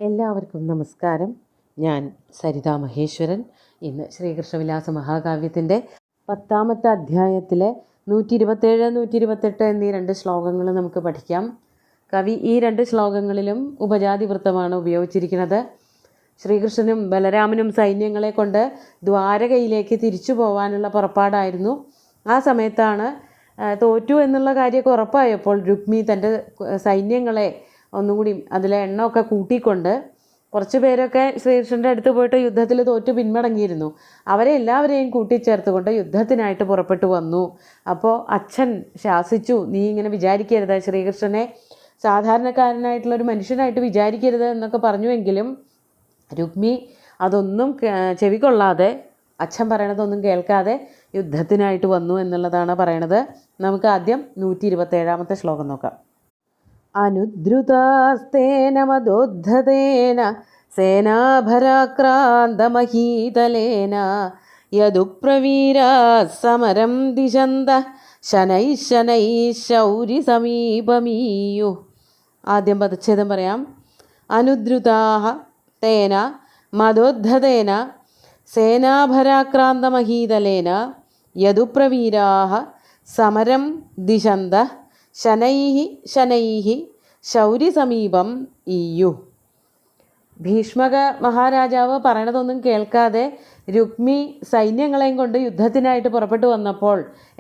എല്ലാവർക്കും നമസ്കാരം. ഞാൻ സരിതാ മഹേശ്വരൻ. ഇന്ന് ശ്രീകൃഷ്ണവിലാസ മഹാകാവ്യത്തിൻ്റെ 10ാമത്തെ അധ്യായത്തിലെ 127, 128 എന്നീ 2 ശ്ലോകങ്ങൾ നമുക്ക് പഠിക്കാം. കവി ഈ 2 ശ്ലോകങ്ങളിലും ഉപജാതി വൃത്തമാണ് ഉപയോഗിച്ചിരിക്കുന്നത്. ശ്രീകൃഷ്ണനും ബലരാമനും സൈന്യങ്ങളെ കൊണ്ട് ദ്വാരകയിലേക്ക് തിരിച്ചു പോകാനുള്ള പുറപ്പാടായിരുന്നു. ആ സമയത്താണ് തോറ്റു എന്നുള്ള കാര്യമൊക്കെ ഉറപ്പായപ്പോൾ രുക്മി തൻ്റെ സൈന്യങ്ങളെ ഒന്നും കൂടി അതിലെ എണ്ണമൊക്കെ കൂട്ടിക്കൊണ്ട് കുറച്ച് പേരൊക്കെ ശ്രീകൃഷ്ണൻ്റെ അടുത്ത് പോയിട്ട് യുദ്ധത്തിൽ തോറ്റു പിന്മടങ്ങിയിരുന്നു. അവരെ എല്ലാവരെയും കൂട്ടിച്ചേർത്തുകൊണ്ട് യുദ്ധത്തിനായിട്ട് പുറപ്പെട്ടു വന്നു. അപ്പോൾ അച്ഛൻ ശാസിച്ചു, നീ ഇങ്ങനെ വിചാരിക്കരുത്, ശ്രീകൃഷ്ണനെ സാധാരണക്കാരനായിട്ടുള്ളൊരു മനുഷ്യനായിട്ട് വിചാരിക്കരുത് എന്നൊക്കെ പറഞ്ഞുവെങ്കിലും രുക്മി അതൊന്നും ചെവികൊള്ളാതെ, അച്ഛൻ പറയണതൊന്നും കേൾക്കാതെ യുദ്ധത്തിനായിട്ട് വന്നു എന്നുള്ളതാണ് പറയണത്. നമുക്ക് ആദ്യം 127ാമത്തെ ശ്ലോകം നോക്കാം. അനുദ്രുതാസ്തേന മദോദ്ധതേന സേനാഭരാക്രാന്തമഹീതലേന യദുപ്രവീരാ സമരം ദിശന്ത ശനൈ ശനൈ ശൗരി സമീപമീയു. ആദ്യം പദച്ഛേദം പറയാം. അനുദ്രുതാഹ തേന മദോദ്ധതേന സേനാഭരാക്രാന്തമഹീതലേന യദുപ്രവീരാഹ സമരം ദിശന്ത ശനൈഹി ശനൈഹി ശൗരി സമീപം ഈയു. ഭീഷ്മക മഹാരാജാവ് പറയണതൊന്നും കേൾക്കാതെ രുക്മി സൈന്യങ്ങളെയും കൊണ്ട് യുദ്ധത്തിനായിട്ട് പുറപ്പെട്ടു വന്നപ്പോൾ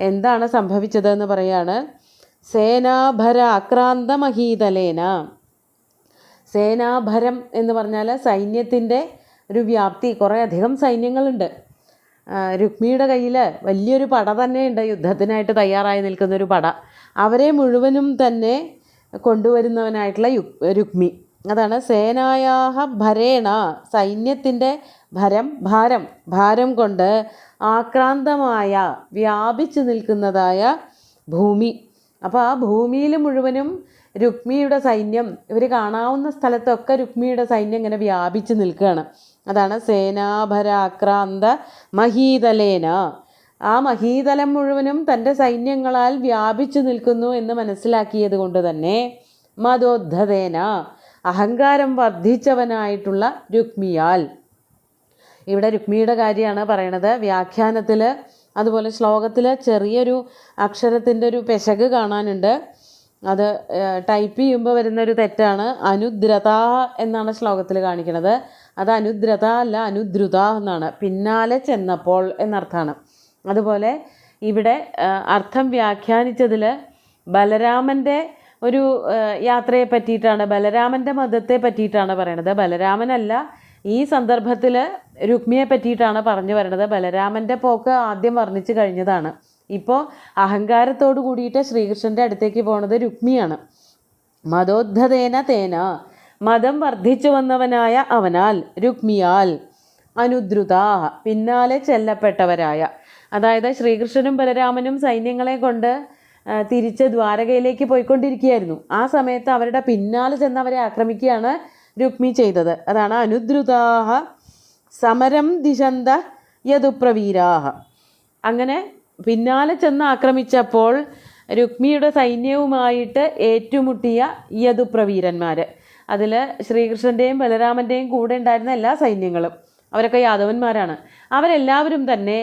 എന്താണ് സംഭവിച്ചതെന്ന് പറയാണ്. സേനാഭര ആക്രാന്തമഹീതലേന. സേനാഭരം എന്ന് പറഞ്ഞാൽ സൈന്യത്തിൻ്റെ ഒരു വ്യാപ്തി, കുറേ അധികം സൈന്യങ്ങളുണ്ട്. രുക്മിയുടെ കയ്യിൽ വലിയൊരു പട തന്നെയുണ്ട്, യുദ്ധത്തിനായിട്ട് തയ്യാറായി നിൽക്കുന്നൊരു പട. അവരെ മുഴുവനും തന്നെ കൊണ്ടുവരുന്നവനായിട്ടുള്ള രുക്മി. അതാണ് സേനായാഹ ഭരേണ, സൈന്യത്തിൻ്റെ ഭാരം കൊണ്ട് ആക്രാന്തമായ വ്യാപിച്ചു നിൽക്കുന്നതായ ഭൂമി. അപ്പോൾ ആ ഭൂമിയിൽ മുഴുവനും രുക്മിയുടെ സൈന്യം, ഇവർ കാണാവുന്ന സ്ഥലത്തൊക്കെ രുക്മിയുടെ സൈന്യം ഇങ്ങനെ വ്യാപിച്ചു നിൽക്കുകയാണ്. അതാണ് സേനാഭരാക്രാന്ത മഹീതലേന. ആ മഹീതലം മുഴുവനും തൻ്റെ സൈന്യങ്ങളാൽ വ്യാപിച്ചു നിൽക്കുന്നു എന്ന് മനസ്സിലാക്കിയത് കൊണ്ട് തന്നെ മദോദ്ധതേന, അഹങ്കാരം വർദ്ധിച്ചവനായിട്ടുള്ള രുക്മിയാൽ. ഇവിടെ രുക്മിയുടെ കാര്യമാണ് പറയണത്. വ്യാഖ്യാനത്തിൽ അതുപോലെ ശ്ലോകത്തിൽ ചെറിയൊരു അക്ഷരത്തിൻ്റെ ഒരു പെശക് കാണാനുണ്ട്. അത് ടൈപ്പ് ചെയ്യുമ്പോൾ വരുന്നൊരു തെറ്റാണ്. അനുദ്രത എന്നാണ് ശ്ലോകത്തിൽ കാണിക്കുന്നത്. അത് അനുദ്രത അല്ല, അനുദ്രുത എന്നാണ്. പിന്നാലെ ചെന്നപ്പോൾ എന്നർത്ഥമാണ്. അതുപോലെ ഇവിടെ അർത്ഥം വ്യാഖ്യാനിച്ചതിൽ ബലരാമൻ്റെ ഒരു യാത്രയെ പറ്റിയിട്ടാണ്, ബലരാമൻ്റെ മതത്തെ പറ്റിയിട്ടാണ് പറയണത്. ബലരാമനല്ല, ഈ സന്ദർഭത്തിൽ രുക്മിയെ പറ്റിയിട്ടാണ് പറഞ്ഞു വരുന്നത്. ബലരാമൻ്റെ പോക്ക് ആദ്യം വർണ്ണിച്ചു കഴിഞ്ഞതാണ്. ഇപ്പോൾ അഹങ്കാരത്തോടു കൂടിയിട്ട് ശ്രീകൃഷ്ണൻ്റെ അടുത്തേക്ക് പോണത് രുക്മിയാണ്. മദോദ്ധതേന തേന, മതം വർദ്ധിച്ചു വന്നവനായ അവനാൽ, രുക്മിയാൽ. അനുദ്രുതാ, പിന്നാലെ ചെല്ലപ്പെട്ടവരായ. അതായത് ശ്രീകൃഷ്ണനും ബലരാമനും സൈന്യങ്ങളെ കൊണ്ട് തിരിച്ച് ദ്വാരകയിലേക്ക് പോയിക്കൊണ്ടിരിക്കുകയായിരുന്നു. ആ സമയത്ത് അവരുടെ പിന്നാലെ ചെന്നവരെ ആക്രമിക്കുകയാണ് രുക്മി ചെയ്തത്. അതാണ് അനുദ്രുതാഹ സമരം ദിശന്ത യദുപ്രവീരാഹ. അങ്ങനെ പിന്നാലെ ചെന്ന് ആക്രമിച്ചപ്പോൾ രുക്മിയുടെ സൈന്യവുമായിട്ട് ഏറ്റുമുട്ടിയ യദുപ്രവീരന്മാർ, അതിൽ ശ്രീകൃഷ്ണൻ്റെയും ബലരാമൻ്റെയും കൂടെ ഉണ്ടായിരുന്ന എല്ലാ സൈന്യങ്ങളും, അവരൊക്കെ യാദവന്മാരാണ്. അവരെല്ലാവരും തന്നെ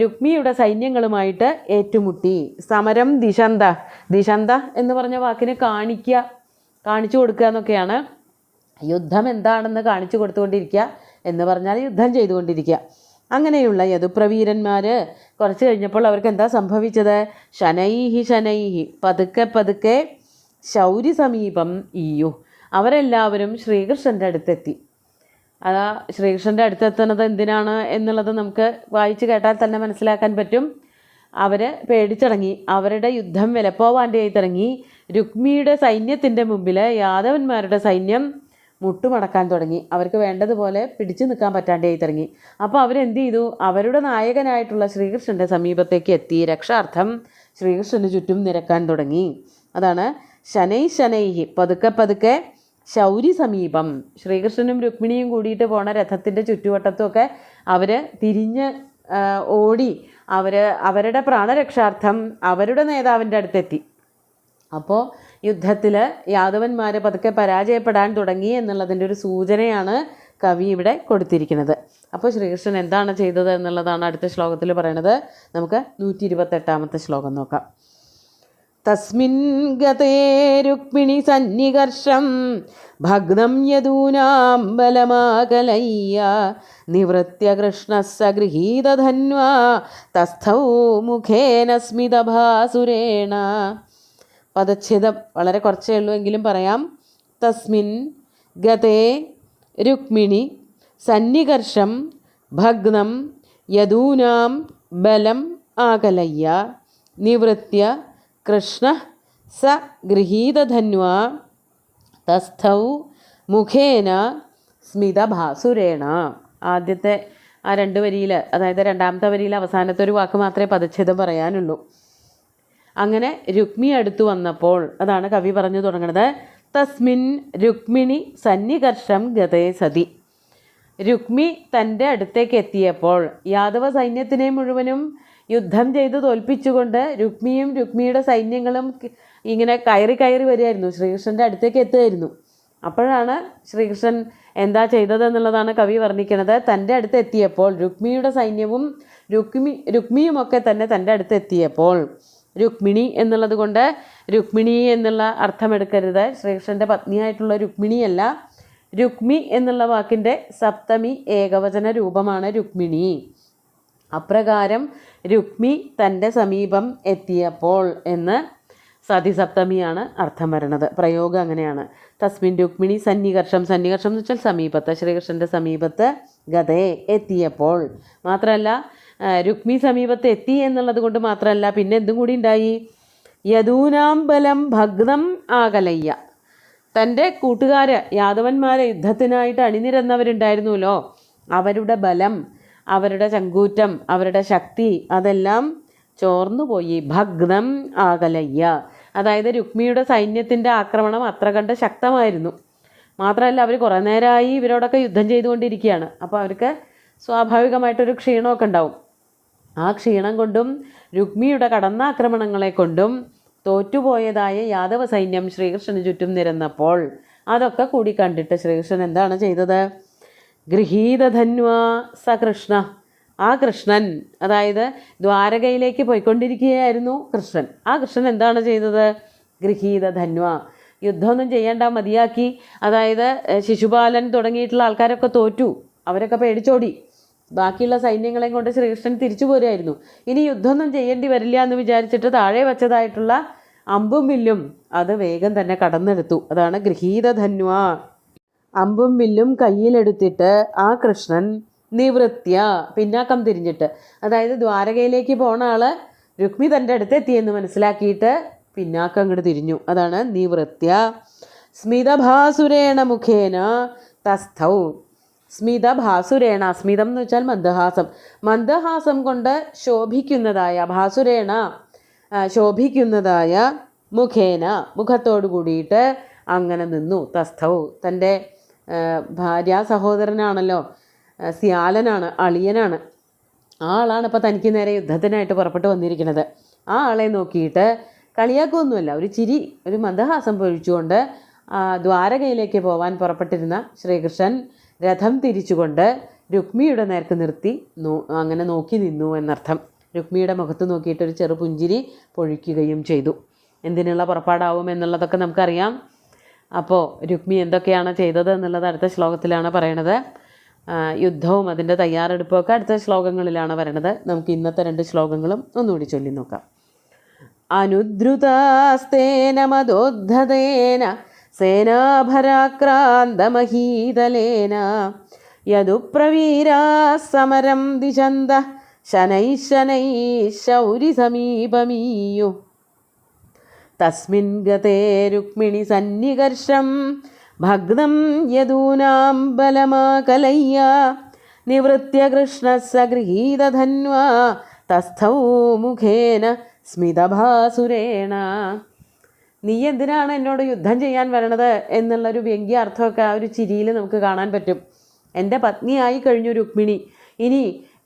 രുക്മിയുടെ സൈന്യങ്ങളുമായിട്ട് ഏറ്റുമുട്ടി. സമരം ദിശന്ത, ദിശന്ത എന്ന് പറഞ്ഞ വാക്കിന് കാണിച്ചു കൊടുക്കുക എന്നൊക്കെയാണ്. യുദ്ധം എന്താണെന്ന് കാണിച്ചു കൊടുത്തുകൊണ്ടിരിക്കുക എന്ന് പറഞ്ഞാൽ യുദ്ധം ചെയ്തുകൊണ്ടിരിക്കുക. അങ്ങനെയുള്ള യദുപ്രവീരന്മാർ കുറച്ച് കഴിഞ്ഞപ്പോൾ അവർക്ക് എന്താ സംഭവിച്ചത്? ശനൈഹി ശനൈഹി, പതുക്കെ പതുക്കെ ശൗരി സമീപം ഈയു. അവരെല്ലാവരും ശ്രീകൃഷ്ണൻ്റെ അടുത്തെത്തി. അതാ ശ്രീകൃഷ്ണൻ്റെ അടുത്തെത്തുന്നത് എന്തിനാണ് എന്നുള്ളത് നമുക്ക് വായിച്ച് കേട്ടാൽ തന്നെ മനസ്സിലാക്കാൻ പറ്റും. അവർ പേടിച്ചടങ്ങി, അവരുടെ യുദ്ധം വിലപ്പോവാൻ്റെയായി തുടങ്ങി. രുക്മിയുടെ സൈന്യത്തിൻ്റെ മുമ്പിൽ യാദവന്മാരുടെ സൈന്യം മുട്ടുമടക്കാൻ തുടങ്ങി. അവർക്ക് വേണ്ടതുപോലെ പിടിച്ചു നിൽക്കാൻ പറ്റാണ്ടായി തുടങ്ങി. അപ്പോൾ അവരെന്ത് ചെയ്തു? അവരുടെ നായകനായിട്ടുള്ള ശ്രീകൃഷ്ണൻ്റെ സമീപത്തേക്ക് എത്തി രക്ഷാർത്ഥം ശ്രീകൃഷ്ണന് ചുറ്റും നിരക്കാൻ തുടങ്ങി. അതാണ് ശനൈ ശനൈഹി, പതുക്കെ പതുക്കെ ശൗരി സമീപം. ശ്രീകൃഷ്ണനും രുക്മിണിയും കൂടിയിട്ട് പോണ രഥത്തിൻ്റെ ചുറ്റുവട്ടത്തുമൊക്കെ അവർ തിരിഞ്ഞ് ഓടി അവരുടെ പ്രാണരക്ഷാർത്ഥം അവരുടെ നേതാവിൻ്റെ അടുത്തെത്തി. അപ്പോൾ യുദ്ധത്തിൽ യാദവന്മാർ പതുക്കെ പരാജയപ്പെടാൻ തുടങ്ങി എന്നുള്ളതിൻ്റെ ഒരു സൂചനയാണ് കവി ഇവിടെ കൊടുത്തിരിക്കുന്നത്. അപ്പോൾ ശ്രീകൃഷ്ണൻ എന്താണ് ചെയ്തത് എന്നുള്ളതാണ് അടുത്ത ശ്ലോകത്തിൽ പറയണത്. നമുക്ക് 128 ശ്ലോകം നോക്കാം. തസ്മിൻ ഗതേ രുക്മിണി സന്നികർഷം ഭഗ്നം യദൂനാം ബലമാകലയ്യ നിവൃത്യ കൃഷ്ണഃ സഗൃഹീതധന്വാ തസ്ഥൗ മുഖേന സ്മിതഭാസുരേണ. പദച്ഛേദം വളരെ കുറച്ചേ ഉള്ളൂ എങ്കിലും പറയാം. തസ്മിൻ ഗതേ രുക്മിണി സന്നികർഷം ഭഗ്നം യദൂനാം ബലം ആകലയ്യ നിവൃത്യ കൃഷ്ണ സ ഗൃഹീതധന്വാ തസ്ഥൗ മുഖേന സ്മിതഭാസുരേണ. ആദ്യത്തെ ആ 2 വരിയിൽ, അതായത് 2ാമത്തെ വരിയിൽ അവസാനത്തെ ഒരു വാക്ക് മാത്രമേ പദച്ഛേദം പറയാനുള്ളൂ. അങ്ങനെ രുക്മി അടുത്തു വന്നപ്പോൾ, അതാണ് കവി പറഞ്ഞു തുടങ്ങുന്നത്. തസ്മിൻ രുക്മിണി സന്നികർഷം ഗതേ സതി. രുക്മി തൻ്റെ അടുത്തേക്ക് എത്തിയപ്പോൾ യാദവ സൈന്യത്തിനെ മുഴുവനും യുദ്ധം ചെയ്ത് തോൽപ്പിച്ചുകൊണ്ട് രുക്മിയും രുക്മിയുടെ സൈന്യങ്ങളും ഇങ്ങനെ കയറി കയറി വരികയായിരുന്നു, ശ്രീകൃഷ്ണൻ്റെ അടുത്തേക്ക് എത്തുമായിരുന്നു. അപ്പോഴാണ് ശ്രീകൃഷ്ണൻ എന്താ ചെയ്തതെന്നുള്ളതാണ് കവി വർണ്ണിക്കുന്നത്. തൻ്റെ അടുത്ത് എത്തിയപ്പോൾ രുക്മിയുടെ സൈന്യവും രുക്മിയുമൊക്കെ തന്നെ തൻ്റെ അടുത്ത് എത്തിയപ്പോൾ, രുക്മിണി എന്നുള്ളത് കൊണ്ട് രുക്മിണി എന്നുള്ള അർത്ഥമെടുക്കരുത്. ശ്രീകൃഷ്ണൻ്റെ പത്നിയായിട്ടുള്ള രുക്മിണിയല്ല, രുക്മി എന്നുള്ള വാക്കിൻ്റെ സപ്തമി ഏകവചന രൂപമാണ് രുക്മിണി. അപ്രകാരം രുക്മി തൻ്റെ സമീപം എത്തിയപ്പോൾ എന്ന് സതിസപ്തമിയാണ് അർത്ഥം വരുന്നത്. പ്രയോഗം അങ്ങനെയാണ്. തസ്മിൻ രുക്മിണി സന്നികർഷം, സന്നികർഷം എന്ന് വെച്ചാൽ സമീപത്ത്, ശ്രീകൃഷ്ണൻ്റെ സമീപത്ത് ഗതേ എത്തിയപ്പോൾ. മാത്രമല്ല രുക്മി സമീപത്ത് എത്തി എന്നുള്ളത് കൊണ്ട് മാത്രമല്ല, പിന്നെ എന്തും കൂടി ഉണ്ടായി. യദൂനാം ബലം ഭഗ്നം ആകലയ്യ. തൻ്റെ കൂട്ടുകാർ യാദവന്മാരെ യുദ്ധത്തിനായിട്ട് അണിനിരന്നവരുണ്ടായിരുന്നല്ലോ, അവരുടെ ബലം, അവരുടെ ചങ്കൂറ്റം, അവരുടെ ശക്തി അതെല്ലാം ചോർന്നുപോയി. ഭഗ്നം ആകലയ്യ, അതായത് രുക്മിയുടെ സൈന്യത്തിൻ്റെ ആക്രമണം അത്ര കണ്ട് ശക്തമായിരുന്നു. മാത്രമല്ല അവർ കുറേ നേരമായി ഇവരോടൊക്കെ യുദ്ധം ചെയ്തുകൊണ്ടിരിക്കുകയാണ്. അപ്പോൾ അവർക്ക് സ്വാഭാവികമായിട്ടൊരു ക്ഷീണമൊക്കെ ഉണ്ടാവും. ആ ക്ഷീണം കൊണ്ടും രുക്മിയുടെ കടന്നാക്രമണങ്ങളെ കൊണ്ടും തോറ്റുപോയതായ യാദവ സൈന്യം ശ്രീകൃഷ്ണന് ചുറ്റും നിരന്നപ്പോൾ അതൊക്കെ കൂടി കണ്ടിട്ട് ശ്രീകൃഷ്ണൻ എന്താണ് ചെയ്തത്? ഗൃഹീതധന്വാ സകൃഷ്ണ. ആ കൃഷ്ണൻ, അതായത് ദ്വാരകയിലേക്ക് പോയിക്കൊണ്ടിരിക്കുകയായിരുന്നു കൃഷ്ണൻ. ആ കൃഷ്ണൻ എന്താണ് ചെയ്തത്? ഗൃഹീതധന്വ, യുദ്ധമൊന്നും ചെയ്യേണ്ട, മതിയാക്കി. അതായത് ശിശുപാലൻ തുടങ്ങിയിട്ടുള്ള ആൾക്കാരൊക്കെ തോറ്റു, അവരൊക്കെ പേടിച്ചോടി. ബാക്കിയുള്ള സൈന്യങ്ങളെയും കൊണ്ട് ശ്രീകൃഷ്ണൻ തിരിച്ചു പോരുമായിരുന്നു. ഇനി യുദ്ധമൊന്നും ചെയ്യേണ്ടി വരില്ല എന്ന് വിചാരിച്ചിട്ട് താഴെ വച്ചതായിട്ടുള്ള അമ്പും വില്ലും അത് വേഗം തന്നെ കടന്നെടുത്തു. അതാണ് ഗൃഹീതധന്വ. അമ്പും വില്ലും കയ്യിലെടുത്തിട്ട് ആ കൃഷ്ണൻ നിവൃത്യ, പിന്നാക്കം തിരിഞ്ഞിട്ട്, അതായത് ദ്വാരകയിലേക്ക് പോണ ആള് രുക്മി തൻ്റെ അടുത്ത് എത്തിയെന്ന് മനസ്സിലാക്കിയിട്ട് പിന്നാക്കം അങ്ങോട്ട് തിരിഞ്ഞു. അതാണ് നിവൃത്യ. സ്മിതഭാസുരേണ മുഖേന തസ്ഥൗ. സ്മിതഭാസുരേണ, സ്മിതം എന്ന് വെച്ചാൽ മന്ദഹാസം, മന്ദഹാസം കൊണ്ട് ശോഭിക്കുന്നതായ, ഭാസുരേണ ശോഭിക്കുന്നതായ, മുഖേന മുഖത്തോടു കൂടിയിട്ട് അങ്ങനെ നിന്നു. തസ്ഥൗ, തൻ്റെ ഭാര്യ സഹോദരനാണല്ലോ, സ്യാലനാണ്, അളിയനാണ്. ആ ആളാണ് ഇപ്പോൾ തനിക്ക് നേരെ യുദ്ധത്തിനായിട്ട് പുറപ്പെട്ട് വന്നിരിക്കുന്നത്. ആ ആളെ നോക്കിയിട്ട് കളിയാക്കൊന്നുമല്ല, ഒരു ചിരി, ഒരു മന്ദഹാസം പൊഴിച്ചുകൊണ്ട് ദ്വാരകയിലേക്ക് പോവാൻ പുറപ്പെട്ടിരുന്ന ശ്രീകൃഷ്ണൻ രഥം തിരിച്ചുകൊണ്ട് രുക്മിയുടെ നേർക്ക് നിർത്തി അങ്ങനെ നോക്കി നിന്നു എന്നർത്ഥം. രുക്മിയുടെ മുഖത്ത് നോക്കിയിട്ടൊരു ചെറു പുഞ്ചിരി പൊഴിക്കുകയും ചെയ്തു. എന്തിനുള്ള പുറപ്പാടാവും എന്നുള്ളതൊക്കെ നമുക്കറിയാം. അപ്പോൾ രുക്മി എന്തൊക്കെയാണ് ചെയ്തത് എന്നുള്ളത് അടുത്ത ശ്ലോകത്തിലാണ് പറയണത്. യുദ്ധവും അതിൻ്റെ തയ്യാറെടുപ്പൊക്കെ അടുത്ത ശ്ലോകങ്ങളിലാണ് പറയണത്. നമുക്ക് ഇന്നത്തെ 2 ശ്ലോകങ്ങളും ഒന്നുകൂടി ചൊല്ലി നോക്കാം. അനുദ്രുതാസ്തേന മദോദ്ധതേന സേനാഭരാക്രാന്തമഹീതലേന യദുപ്രവീരാ സമരം ദിശന്ത ശനൈഃ ശനൈഃ ശൗരി സമീപമീയു. തസ്മിൻ ഗതേ രുക്മിണി സന്നികർഷം ഭഗ്നം യദൂനാം ബലമാകലയ്യ നിവൃത്യ കൃഷ്ണഃ സഗൃഹീതധന്വാ തസ്ഥൗ മുഖേന സ്മിതഭാസുരേണ. നീ എന്തിനാണ് എന്നോട് യുദ്ധം ചെയ്യാൻ വരണത് എന്നുള്ളൊരു വ്യംഗ്യ അർത്ഥമൊക്കെ ആ ഒരു ചിരിയിൽ നമുക്ക് കാണാൻ പറ്റും. എൻ്റെ പത്നിയായി കഴിഞ്ഞു രുക്മിണി, ഇനി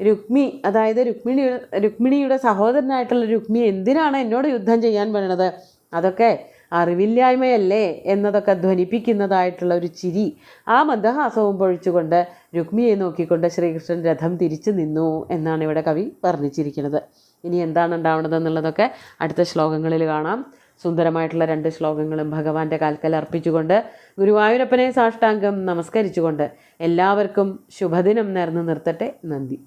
രുക്മി, അതായത് രുക്മിണിയുടെ സഹോദരനായിട്ടുള്ള രുക്മി എന്തിനാണ് എന്നോട് യുദ്ധം ചെയ്യാൻ വരണത്? അതൊക്കെ അറിവില്ലായ്മയല്ലേ എന്നതൊക്കെ ധ്വനിപ്പിക്കുന്നതായിട്ടുള്ള ഒരു ചിരി, ആ മന്ദഹാസവും പൊഴിച്ചുകൊണ്ട് രുക്മിയെ നോക്കിക്കൊണ്ട് ശ്രീകൃഷ്ണൻ രഥം തിരിച്ചു നിന്നു എന്നാണ് ഇവിടെ കവി വർണ്ണിച്ചിരിക്കുന്നത്. ഇനി എന്താണ് ഉണ്ടാവുന്നതെന്നുള്ളതൊക്കെ അടുത്ത ശ്ലോകങ്ങളിൽ കാണാം. സുന്ദരമായിട്ടുള്ള 2 ശ്ലോകങ്ങളും ഭഗവാന്റെ കാൽക്കൽ അർപ്പിച്ചുകൊണ്ട് ഗുരുവായൂരപ്പനെ സാഷ്ടാംഗം നമസ്കരിച്ചുകൊണ്ട് എല്ലാവർക്കും ശുഭദിനം നേർന്നു നിർത്തട്ടെ. നന്ദി.